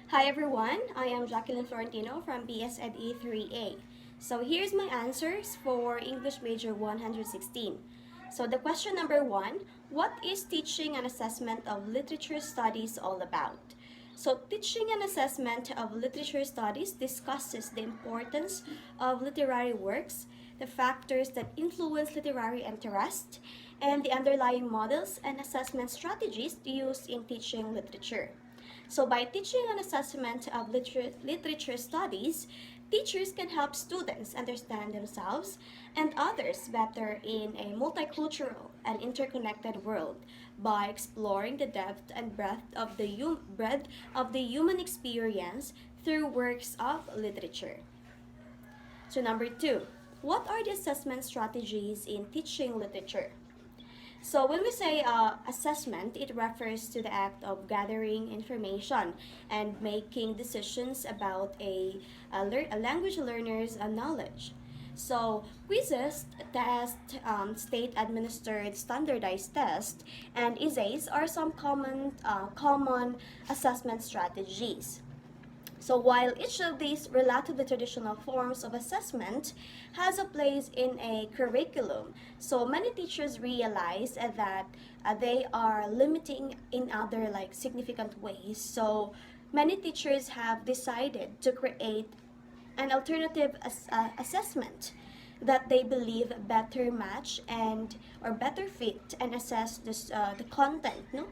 Hi everyone, I am Jacqueline Florentino from BSED 3A. So here's my answers for English Major 116. So the question number 1, what is teaching and assessment of literature studies all about? So teaching and assessment of literature studies discusses the importance of literary works, the factors that influence literary interest, and the underlying models and assessment strategies used in teaching literature. So by teaching an assessment of literature studies, teachers can help students understand themselves and others better in a multicultural and interconnected world by exploring the depth and breadth of the human experience through works of literature. So number 2, what are the assessment strategies in teaching literature? So when we say assessment, it refers to the act of gathering information and making decisions about a language learner's knowledge. So quizzes, tests, state-administered standardized tests, and essays are some common assessment strategies. So while each of these relatively traditional forms of assessment has a place in a curriculum, so many teachers realize that they are limiting in other significant ways. So many teachers have decided to create an alternative assessment that they believe better match and or better fit and assess the content, no,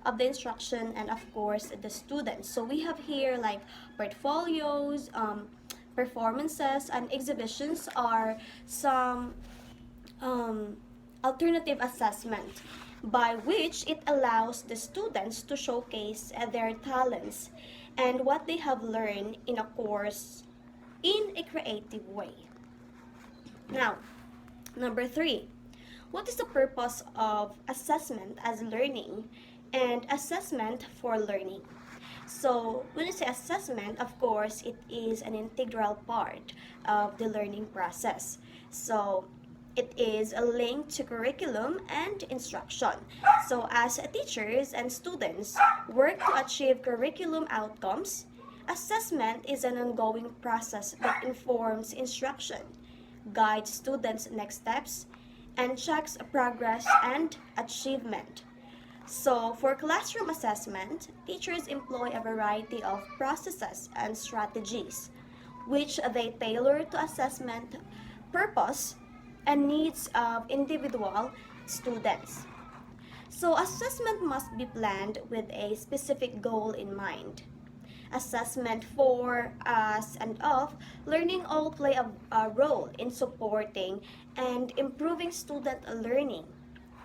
of the instruction and of course the students. So we have here portfolios, performances, and exhibitions are some alternative assessment by which it allows the students to showcase their talents and what they have learned in a course in a creative way. Now, number 3, what is the purpose of assessment as learning and assessment for learning? So, when you say assessment, of course, it is an integral part of the learning process. So, it is a link to curriculum and instruction. So, as teachers and students work to achieve curriculum outcomes, assessment is an ongoing process that informs instruction, guides students' next steps, and checks progress and achievement. So, for classroom assessment, teachers employ a variety of processes and strategies, which they tailor to assessment purpose and needs of individual students. So, assessment must be planned with a specific goal in mind. Assessment for, as, and of learning all play a role in supporting and improving student learning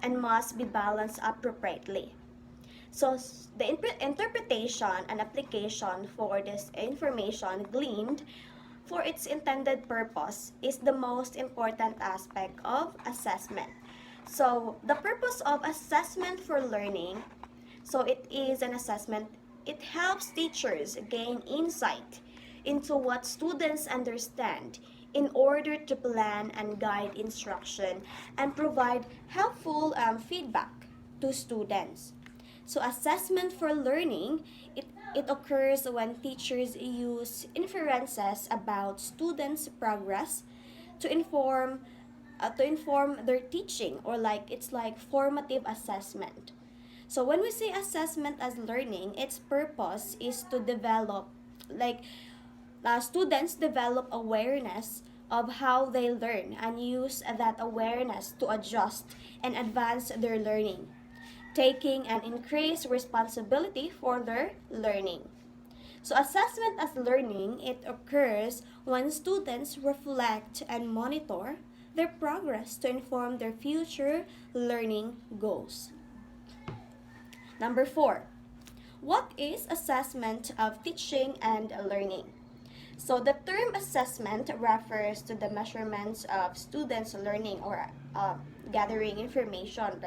and must be balanced appropriately. So the interpretation and application for this information gleaned for its intended purpose is the most important aspect of assessment. So the purpose of assessment for learning, so it is an assessment. It helps teachers gain insight into what students understand in order to plan and guide instruction and provide helpful feedback to students. So assessment for learning, it occurs when teachers use inferences about students' progress to inform their teaching, or it's like formative assessment. So when we say assessment as learning, its purpose is to develop, students develop awareness of how they learn and use that awareness to adjust and advance their learning, taking an increased responsibility for their learning. So assessment as learning, it occurs when students reflect and monitor their progress to inform their future learning goals. Number 4, what is assessment of teaching and learning? So the term assessment refers to the measurements of students' learning or gathering information,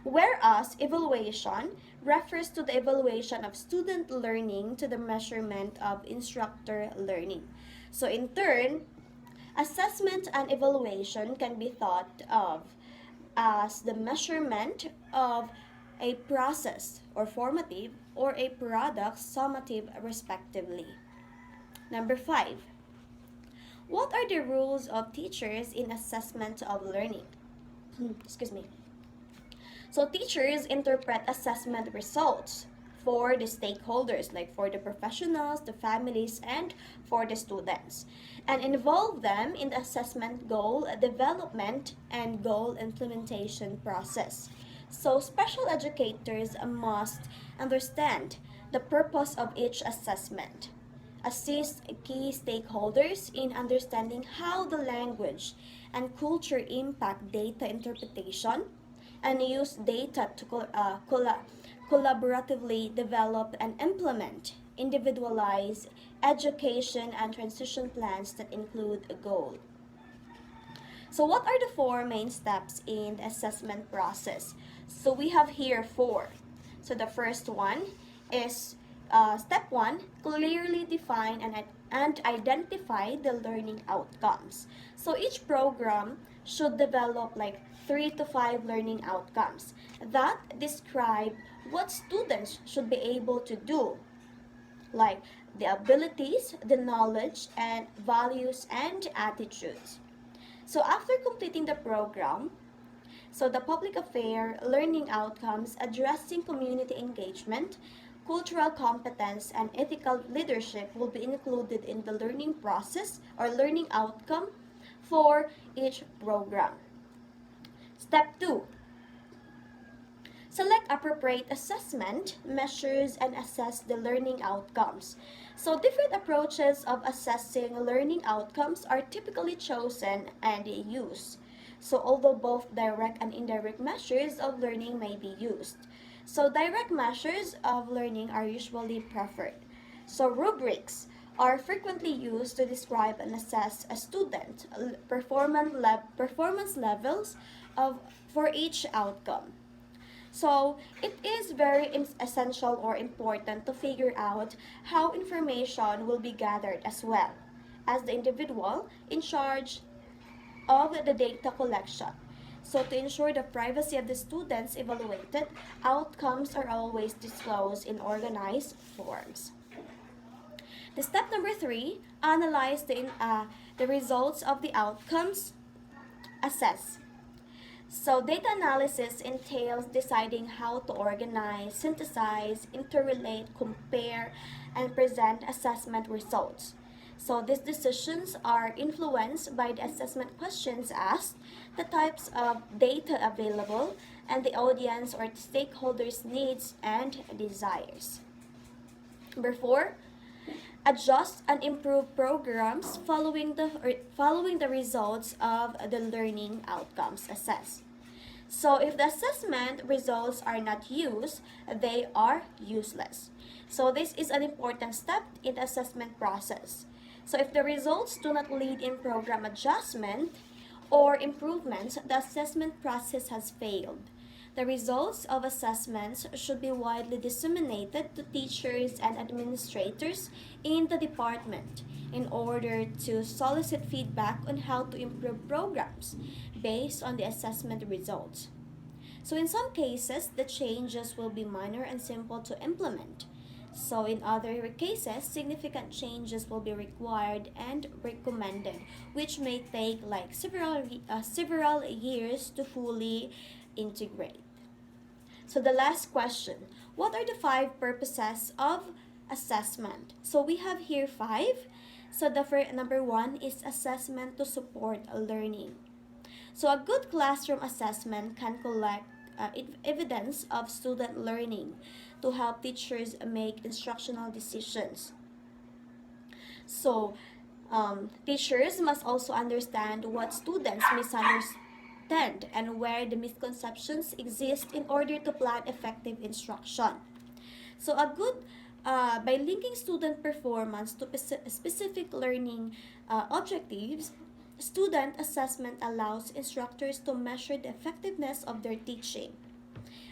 whereas evaluation refers to the evaluation of student learning to the measurement of instructor learning. So in turn, assessment and evaluation can be thought of as the measurement of a process or formative or a product summative respectively. Number 5. What are the rules of teachers in assessment of learning? Excuse me. So teachers interpret assessment results for the stakeholders, like for the professionals, the families, and for the students, and involve them in the assessment goal development and goal implementation process. So special educators must understand the purpose of each assessment, assist key stakeholders in understanding how the language and culture impact data interpretation, and use data to collaboratively develop and implement individualized education and transition plans that include a goal. So what are the 4 main steps in the assessment process? So we have here 4. So the first one is step 1, clearly define and identify the learning outcomes. So each program should develop like 3 to 5 learning outcomes that describe what students should be able to do, like the abilities, the knowledge, and values and attitudes. So after completing the program, so the public affair learning outcomes addressing community engagement, cultural competence, and ethical leadership will be included in the learning process or learning outcome for each program. Step 2. Select appropriate assessment measures and assess the learning outcomes. So different approaches of assessing learning outcomes are typically chosen and used. So although both direct and indirect measures of learning may be used. So direct measures of learning are usually preferred. So rubrics are frequently used to describe and assess a student performance levels for each outcome. So it is very essential or important to figure out how information will be gathered as well as the individual in charge of the data collection. So to ensure the privacy of the students evaluated, outcomes are always disclosed in organized forms. The step number 3, analyze the results of the outcomes, assess. So data analysis entails deciding how to organize, synthesize, interrelate, compare, and present assessment results. So these decisions are influenced by the assessment questions asked, the types of data available, and the audience or stakeholders' needs and desires. Number 4, adjust and improve programs following the results of the learning outcomes assessed. So if the assessment results are not used, they are useless. So this is an important step in the assessment process. So if the results do not lead in program adjustment or improvements, the assessment process has failed. The results of assessments should be widely disseminated to teachers and administrators in the department in order to solicit feedback on how to improve programs based on the assessment results. So in some cases, the changes will be minor and simple to implement. So in other cases, significant changes will be required and recommended, which may take like several years to fully integrate. So the last question, what are the 5 purposes of assessment? So we have here 5. So the number 1 is assessment to support learning. So a good classroom assessment can collect evidence of student learning to help teachers make instructional decisions. So teachers must also understand what students misunderstand and where the misconceptions exist in order to plan effective instruction. So by linking student performance to specific learning objectives, student assessment allows instructors to measure the effectiveness of their teaching.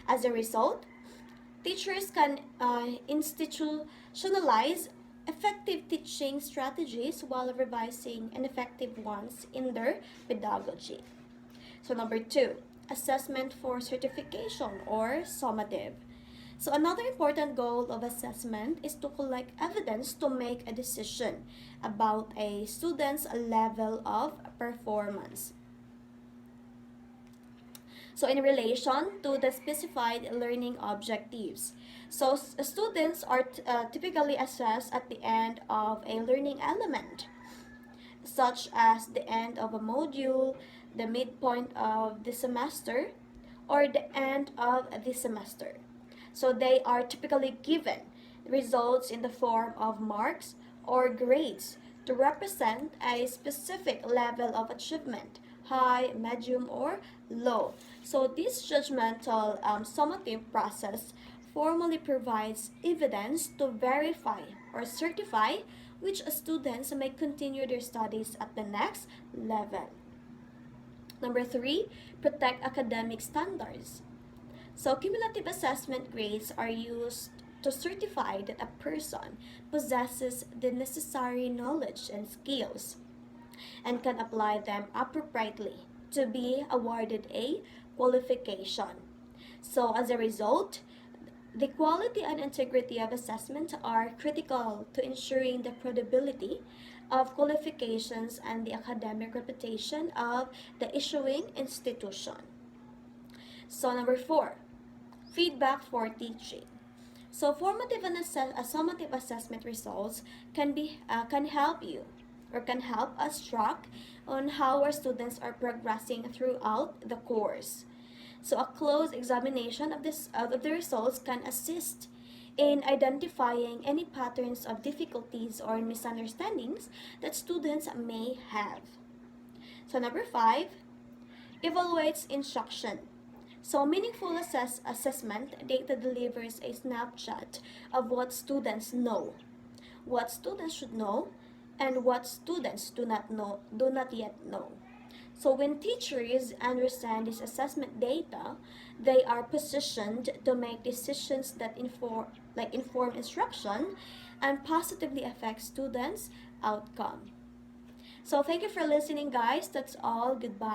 As a result, teachers can institutionalize effective teaching strategies while revising ineffective ones in their pedagogy. So number 2, assessment for certification or summative. So another important goal of assessment is to collect evidence to make a decision about a student's level of performance. So in relation to the specified learning objectives. So students are typically assessed at the end of a learning element, such as the end of a module, the midpoint of the semester, or the end of the semester. So they are typically given results in the form of marks or grades to represent a specific level of achievement, high, medium, or low. So this judgmental summative process formally provides evidence to verify or certify which students may continue their studies at the next level. Number 3, protect academic standards. So cumulative assessment grades are used to certify that a person possesses the necessary knowledge and skills and can apply them appropriately to be awarded a qualification. So as a result, the quality and integrity of assessment are critical to ensuring the credibility of qualifications and the academic reputation of the issuing institution. So number 4, feedback for teaching. So formative and summative assessment results can help you or can help us track on how our students are progressing throughout the course. So a close examination of the results can assist in identifying any patterns of difficulties or misunderstandings that students may have. So number 5, evaluates instruction. So meaningful assessment data delivers a snapshot of what students know, what students should know, and what students do not yet know. So when teachers understand this assessment data, they are positioned to make decisions that inform instruction and positively affect students' outcome. So thank you for listening, guys. That's all. Goodbye.